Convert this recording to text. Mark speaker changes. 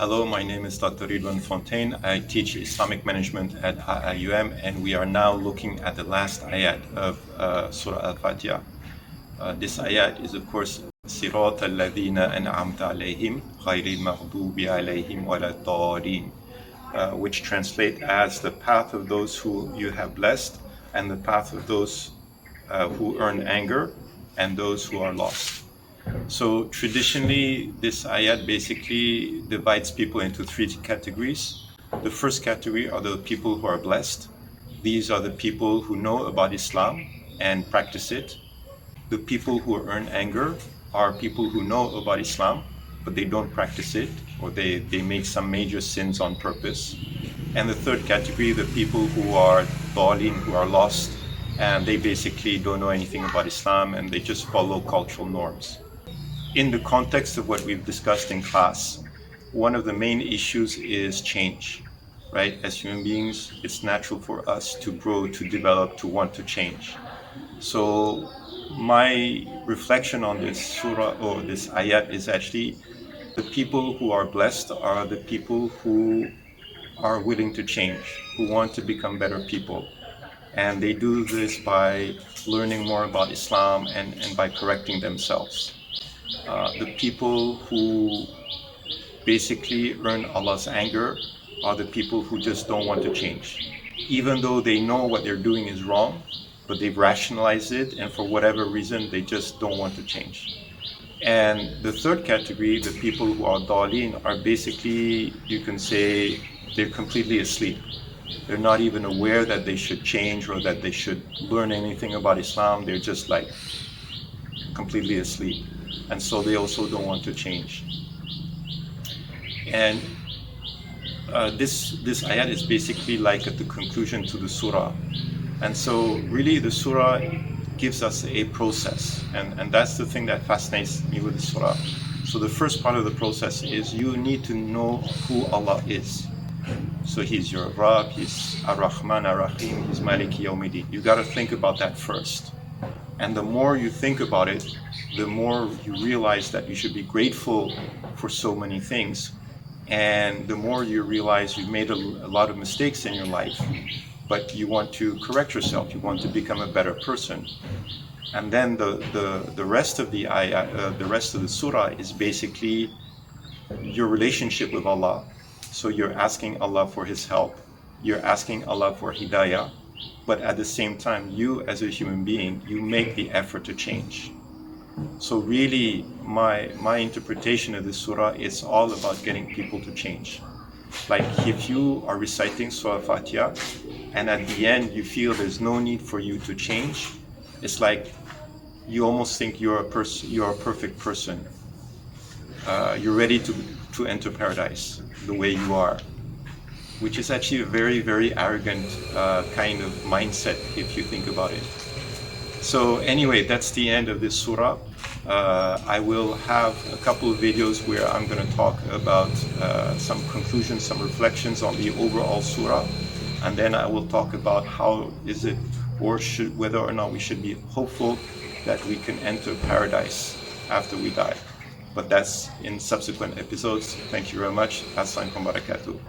Speaker 1: Hello, my name is Dr. Ridwan Fontaine. I teach Islamic management at IIUM, and we are now looking at the last ayat of Surah Al-Fatiha. This ayat is, of course, Sirat al-Ladhina an'amta alayhim, ghayril maghdubi alayhim waladdallin, which translate as the path of those who you have blessed and the path of those who earn anger and those who are lost. So traditionally, this ayat basically divides people into three categories. The first category are the people who are blessed. These are the people who know about Islam and practice it. The people who earn anger are people who know about Islam, but they don't practice it, or they make some major sins on purpose. And the third category, the people who are dhalin, who are lost, and they basically don't know anything about Islam and they just follow cultural norms. In the context of what we've discussed in class, one of the main issues is change, right? As human beings, it's natural for us to grow, to develop, to want to change. So my reflection on this surah or this ayat is actually the people who are blessed are the people who are willing to change, who want to become better people. And they do this by learning more about Islam and by correcting themselves. The people who basically earn Allah's anger are the people who just don't want to change. Even though they know what they're doing is wrong, but they've rationalized it, and for whatever reason, they just don't want to change. And the third category, the people who are dhalin, are basically, you can say, they're completely asleep. They're not even aware that they should change or that they should learn anything about Islam. They're just like completely asleep. And so they also don't want to change. And this ayat is basically like at the conclusion to the surah. And so really the surah gives us a process. And that's the thing that fascinates me with the surah. So the first part of the process is you need to know who Allah is. So He's your Rabb, He's Ar-Rahman Ar-Rahim, He's Maliki Yawmiddin. You got to think about that first. And the more you think about it, the more you realize that you should be grateful for so many things. And the more you realize you've made a lot of mistakes in your life, but you want to correct yourself, you want to become a better person. And then the rest of the ayah, the rest of the surah is basically your relationship with Allah. So you're asking Allah for His help, you're asking Allah for hidayah, but at the same time, you as a human being, you make the effort to change. So really, my interpretation of this surah is all about getting people to change. Like if you are reciting Surah Fatiha, and at the end you feel there's no need for you to change, it's like you almost think you're a perfect person. You're ready to enter paradise the way you are, which is actually a very, very arrogant kind of mindset if you think about it. So anyway, that's the end of this surah. I will have a couple of videos where I'm going to talk about some conclusions, some reflections on the overall surah, and then I will talk about how is it or whether or not we should be hopeful that we can enter paradise after we die. But that's in subsequent episodes. Thank you very much. Assalamu alaikum wa barakatuh.